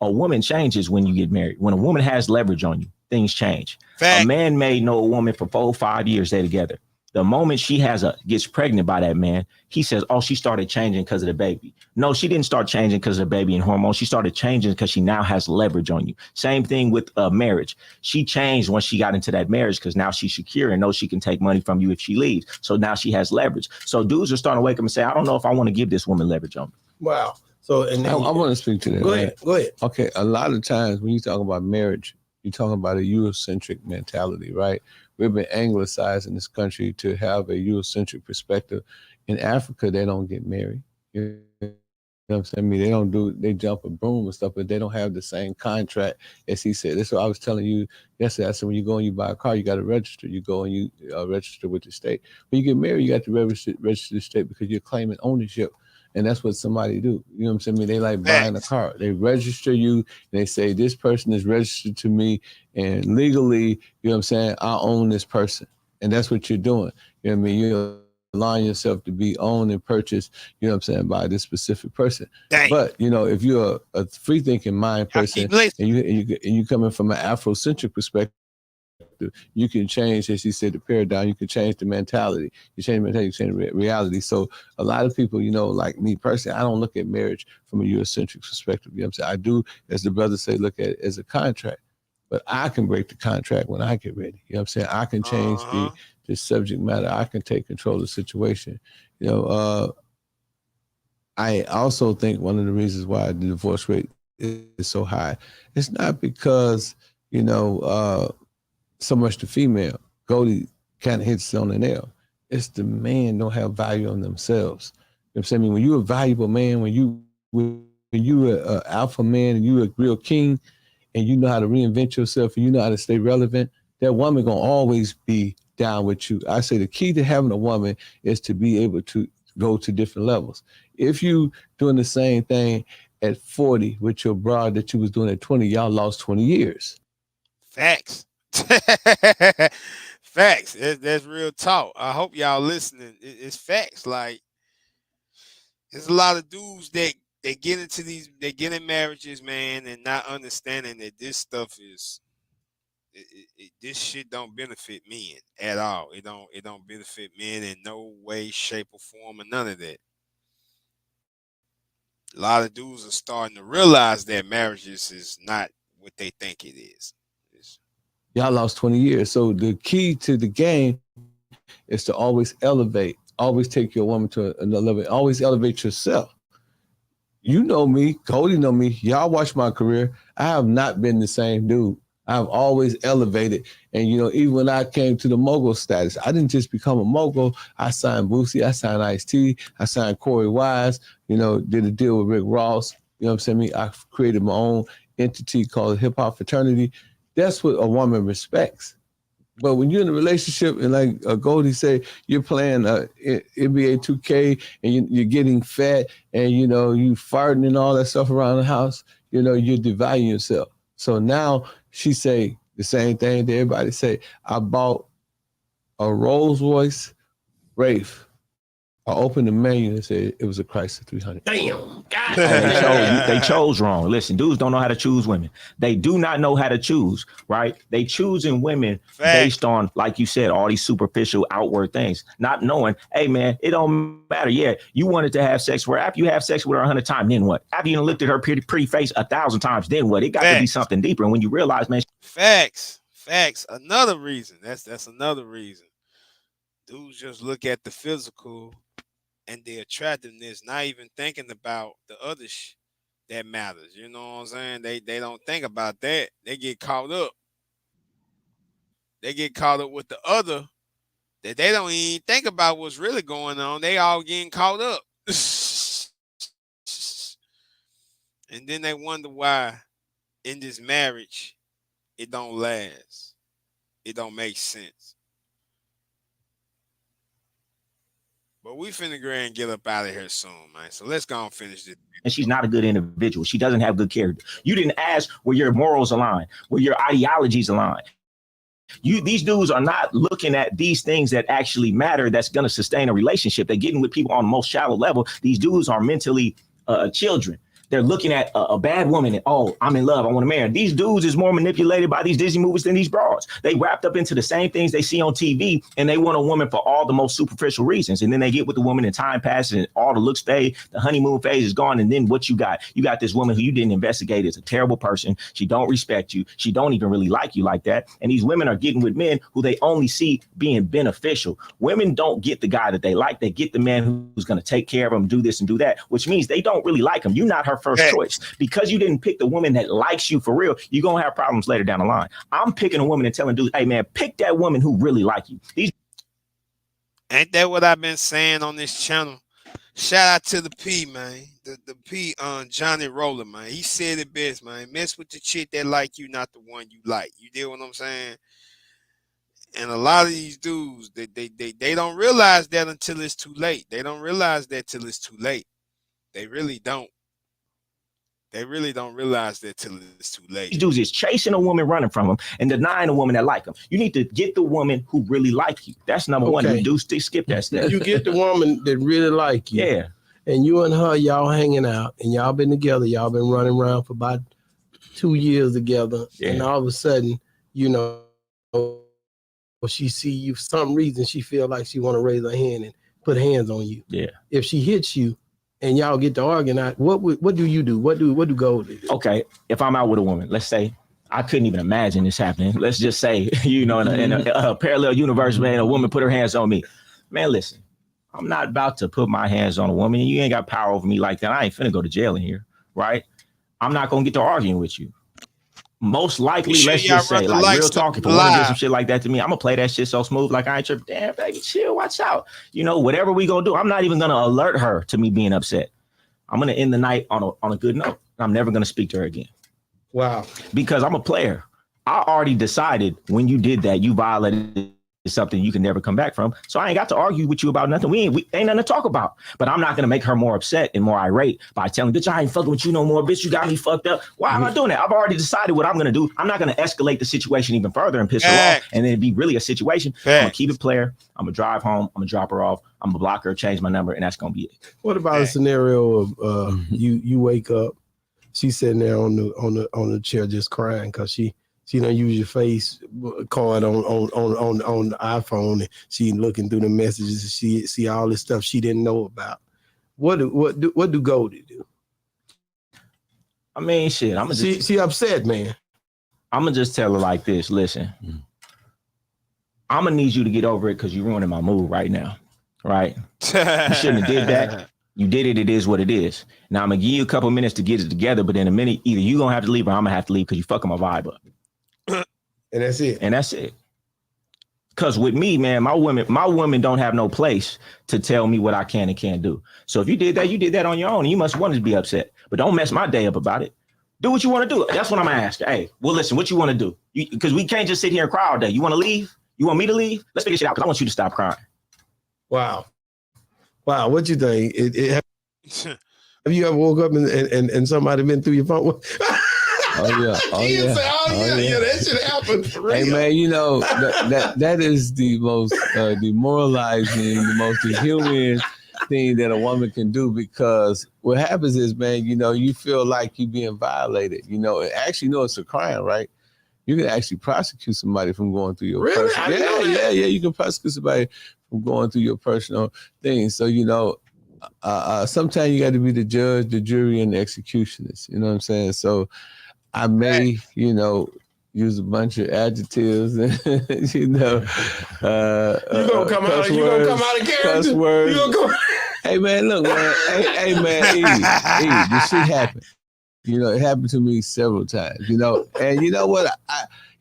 a woman changes when you get married. When a woman has leverage on you, things change. Fact. A man may know a woman for 4-5 years, they're together. The moment she gets pregnant by that man, he says, oh, she started changing because of the baby. No, she didn't start changing because of the baby and hormones. She started changing because she now has leverage on you. Same thing with marriage. She changed when she got into that marriage because now she's secure and knows she can take money from you if she leaves. So now she has leverage. So dudes are starting to wake up and say, I don't know if I want to give this woman leverage on me. Wow. So, and I want to speak to that. Go ahead. Go ahead. Okay, a lot of times when you talk about marriage, you're talking about a Eurocentric mentality, right? We've been anglicized in this country to have a Eurocentric perspective. In Africa, they don't get married. You know what I'm saying? I mean, they jump a broom and stuff, but they don't have the same contract as he said. That's what I was telling you yesterday. I said, when you go and you buy a car, you got to register. You go and you register with the state. When you get married, you got to register the state because you're claiming ownership. And that's what somebody do. You know what I'm saying? I mean, they like buying a car. They register you, and they say, this person is registered to me, and legally, you know what I'm saying, I own this person. And that's what you're doing. You know what I mean? You're allowing yourself to be owned and purchased, you know what I'm saying, by this specific person. Dang. But, if you're a free-thinking mind person, and you coming from an Afrocentric perspective, you can change, as he said, the paradigm. You can change the mentality. You change the mentality, you change the reality. So a lot of people, like me personally, I don't look at marriage from a Eurocentric perspective. You know what I'm saying? I do, as the brothers say, look at it as a contract. But I can break the contract when I get ready. You know what I'm saying? I can change the subject matter. I can take control of the situation. I also think one of the reasons why the divorce rate is so high, it's not because, so much the female. Goldie kind of hits on the nail. It's the man don't have value on themselves. You know what I'm saying? I mean, when you're a valuable man, when you're an alpha man and you're a real king and you know how to reinvent yourself and you know how to stay relevant, that woman gonna always be down with you. I say the key to having a woman is to be able to go to different levels. If you doing the same thing at 40 with your broad that you was doing at 20, y'all lost 20 years. Facts. Facts. That's real talk. I hope y'all listening. It's facts. Like, there's a lot of dudes that they get in marriages, man, and not understanding that this stuff is this shit don't benefit men at all. It don't benefit men in no way, shape, or form, or none of that. A lot of dudes are starting to realize that marriages is not what they think it is. Y'all lost 20 years. So the key to the game is to always elevate, always take your woman to another level, always elevate yourself. You know me, Cody know me, y'all watch my career. I have not been the same dude. I've always elevated. And, even when I came to the mogul status, I didn't just become a mogul. I signed Boosie, I signed Ice-T, I signed Corey Wise, did a deal with Rick Ross. You know what I'm saying? I created my own entity called Hip Hop Fraternity. That's what a woman respects. But when you're in a relationship and like Goldie say, you're playing NBA 2K and you're getting fat and, you farting and all that stuff around the house, you're devaluing yourself. So now she say the same thing that everybody say. I bought a Rolls Royce Wraith. I opened the menu and said it was a Chrysler 300. Damn. God. They chose wrong. Listen, dudes don't know how to choose women. They do not know how to choose, right? They choosing women based on, like you said, all these superficial outward things, not knowing, hey, man, it don't matter. Yeah, you wanted to have sex with her. After you have sex with her 100 times, then what? After you looked at her pretty face 1,000 times, then what? It got to be something deeper. And when you realize, man. Facts. Another reason. That's another reason. Dudes just look at the physical and the attractiveness, not even thinking about the other that matters. You know what I'm saying? They don't think about that. They get caught up. They get caught up with the other that they don't even think about what's really going on. They all getting caught up. And then they wonder why in this marriage it don't last. It don't make sense. But we finna go and get up out of here soon, man. So let's go and finish this. And she's not a good individual. She doesn't have good character. You didn't ask where your morals align, where your ideologies align. These dudes are not looking at these things that actually matter, that's going to sustain a relationship. They're getting with people on the most shallow level. These dudes are mentally children. They're looking at a bad woman and, oh, I'm in love, I want to marry her. These dudes is more manipulated by these Disney movies than these broads. They wrapped up into the same things they see on TV, and they want a woman for all the most superficial reasons. And then they get with the woman and time passes and all the looks fade, the honeymoon phase is gone. And then what you got? You got this woman who you didn't investigate is a terrible person. She don't respect you. She don't even really like you like that. And these women are getting with men who they only see being beneficial. Women don't get the guy that they like. They get the man who's going to take care of them, do this and do that, which means they don't really like him. You're not her first choice. Because you didn't pick the woman that likes you for real, you're going to have problems later down the line. I'm picking a woman and telling dudes, hey, man, pick that woman who really like you. Ain't that what I've been saying on this channel? Shout out to the P, man. The P on Johnny Roller, man. He said it best, man. Mess with the chick that like you, not the one you like. You deal what I'm saying? And a lot of these dudes, they don't realize that until it's too late. They don't realize that till it's too late. They really don't. They really don't realize that till it's too late. These dudes is chasing a woman, running from them, and denying a woman that like them. You need to get the woman who really like you. That's number one. You do skip that step. You get the woman that really like you. Yeah. And you and her, y'all hanging out, and y'all been together. Y'all been running around for about 2 years together. Yeah. And all of a sudden, you know, she see you for some reason, she feel like she want to raise her hand and put hands on you. Yeah. If she hits you, and y'all get to arguing, what do you do? What do gold do? Okay, if I'm out with a woman, let's say I couldn't even imagine this happening. Let's just say, you know, in a parallel universe, man, a woman put her hands on me. Man, listen, I'm not about to put my hands on a woman. You ain't got power over me like that. I ain't finna go to jail in here, right? I'm not gonna get to arguing with you. Most likely, let's just say, like real talk, if a woman does some shit like that to me, I'm gonna play that shit so smooth, like I ain't tripping. Damn, baby, chill, watch out. You know, whatever we gonna do, I'm not even gonna alert her to me being upset. I'm gonna end the night on a good note. I'm never gonna speak to her again. Wow. Because I'm a player. I already decided when you did that, you violated something you can never come back from. So I ain't got to argue with you about nothing. We ain't nothing to talk about. But I'm not gonna make her more upset and more irate by telling, bitch, I ain't fucking with you no more. Bitch, you got me fucked up. Why am I doing that? I've already decided what I'm gonna do. I'm not gonna escalate the situation even further and piss her off. And then it'd be really a situation. I'm gonna keep it player. I'm gonna drive home. I'm gonna drop her off. I'm gonna block her, change my number, and that's gonna be it. What about a scenario of you wake up, she's sitting there on the chair just crying because she don't use your face card on the iPhone, and she looking through the messages and she see all this stuff she didn't know about. What do Goldie do? I mean, shit. I'm gonna she upset, man. I'm gonna just tell her like this. Listen, I'm gonna need you to get over it because you're ruining my mood right now. Right? You shouldn't have did that. You did it. It is what it is. Now I'm gonna give you a couple minutes to get it together, but in a minute, either you gonna have to leave or I'm gonna have to leave because you fucking my vibe up. And that's it. And that's it. Because with me, man, my women don't have no place to tell me what I can and can't do. So if you did that on your own. And you must want to be upset. But don't mess my day up about it. Do what you want to do. That's what I'm gonna ask. Hey, well, listen, what you want to do? Because we can't just sit here and cry all day. You want to leave? You want me to leave? Let's figure shit out because I want you to stop crying. Wow. What you think? Have you ever woke up and somebody been through your phone? Oh yeah. That should happen. Hey man, you know that is the most demoralizing, the most inhuman thing that a woman can do, because what happens is, man, you know, you feel like you're being violated. You know, actually, no, it's a crime, right? You can actually prosecute somebody from going through your personal. Yeah. You can prosecute somebody from going through your personal things. So, you know, sometimes you got to be the judge, the jury, and the executionist. You know what I'm saying? So I may, you know, use a bunch of adjectives and, you know, you gonna come out of character. Hey man, look, man. Hey man, E, this shit happened. You know, it happened to me several times. You know, and you know what?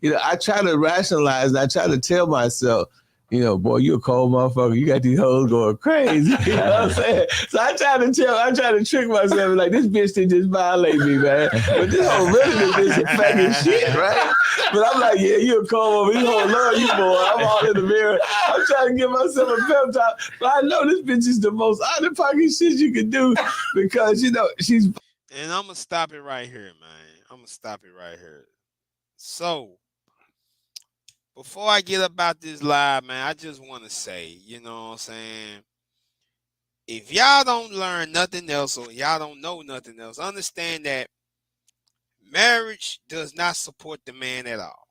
I try to rationalize. And I try to tell myself, you know, boy, you a cold motherfucker. You got these hoes going crazy. You know what I'm saying? So I try to trick myself like, this bitch did just violate me, man. But this whole really did some fucking shit, right? But I'm like, yeah, you a cold one. You gonna love you, boy. I'm all in the mirror. I'm trying to give myself a pep talk. But I know this bitch is the most out of pocket shit you can do because you know she's. And I'm gonna stop it right here, man. I'm gonna stop it right here. So before I get about this live, man, I just want to say, you know what I'm saying? If y'all don't learn nothing else or y'all don't know nothing else, understand that marriage does not support the man at all.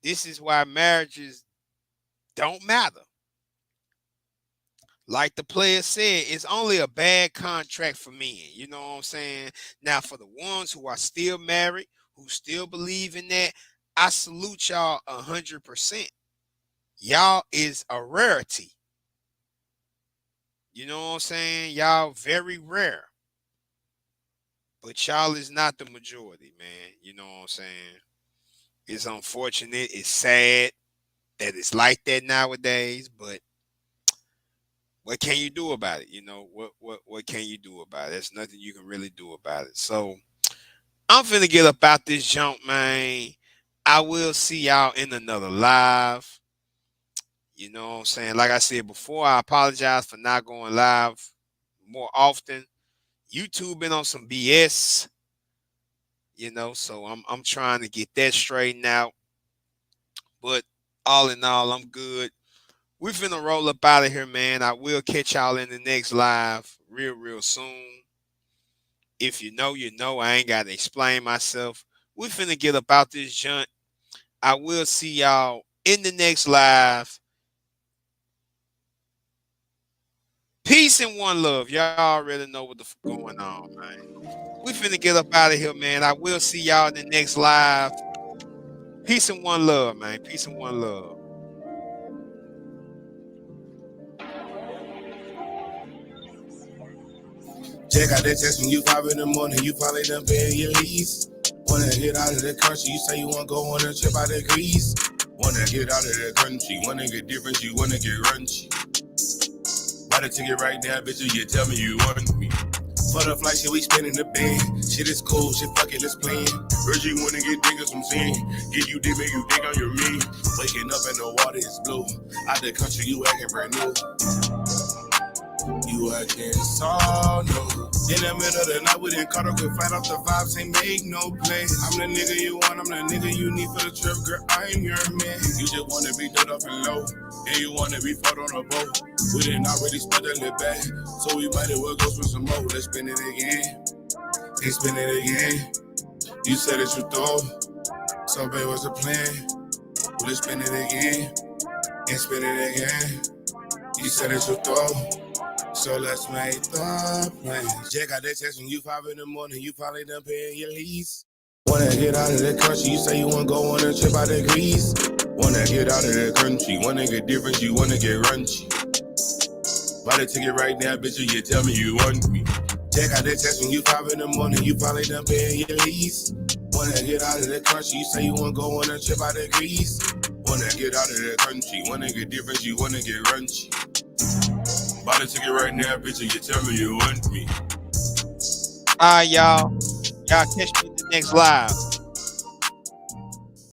This is why marriages don't matter. Like the player said, it's only a bad contract for men. You know what I'm saying? Now, for the ones who are still married, who still believe in that, I salute y'all 100%. Y'all is a rarity. You know what I'm saying? Y'all very rare. But y'all is not the majority, man. You know what I'm saying? It's unfortunate. It's sad that it's like that nowadays, but what can you do about it? You know, what can you do about it? There's nothing you can really do about it. So I'm finna get up out this jump, man. I will see y'all in another live. You know what I'm saying? Like I said before, I apologize for not going live more often. YouTube been on some BS, you know, so I'm trying to get that straightened out. But all in all, I'm good. We finna roll up out of here, man. I will catch y'all in the next live real soon. If you know, you know. I ain't got to explain myself. We finna get up out this junk. I will see y'all in the next live. Peace and one love. Y'all already know what the fuck going on, man. We finna get up out of here, man. I will see y'all in the next live. Peace and one love, man. Peace and one love. Check out that text when you 5 in the morning, you probably done paying your lease. Wanna get out of the country, you say you wanna go on a trip out of Greece. Wanna get out of the country, wanna get different, you wanna get runchy. Buy the ticket right now, bitch, you tell me you want me. For the flight, shit, we spinning the band. Shit is cool, shit, fuck it, let's plan. Heard you wanna get diggers from sin. Get you dig, make you dig on your me. Waking up and the water is blue. Out the country, you acting brand new. You acting so new. In the middle of the night, we didn't cut up, could fight off the vibes, ain't make no play. I'm the nigga you want, I'm the nigga you need for the trip, girl, I'm your man. You just wanna be dead up and low, and you wanna be fought on a boat. We didn't already spend a little back, so we might as well go spend some more. Let's spin it again, and spin it again. You said that you thought, so babe, what's the plan? Let's spin it again, and spin it again. You said that you thought. So let's make the plan. Check out that text when you 5 in the morning, you probably done paying your lease. Wanna get out of the country, you say you wanna go on a trip out of Greece. Wanna get out of the country, wanna get different, you wanna get runchy. Buy the ticket right now, bitch, you tell me you want me. Check out that text when you 5 in the morning, you probably done paying your lease. Wanna get out of the country, you say you wanna go on a trip out of Greece. Wanna get out of the country, wanna get different, you wanna get runchy. Buy the ticket right now, bitch, and you tell me you want me. All right, y'all. Y'all catch me in the next live.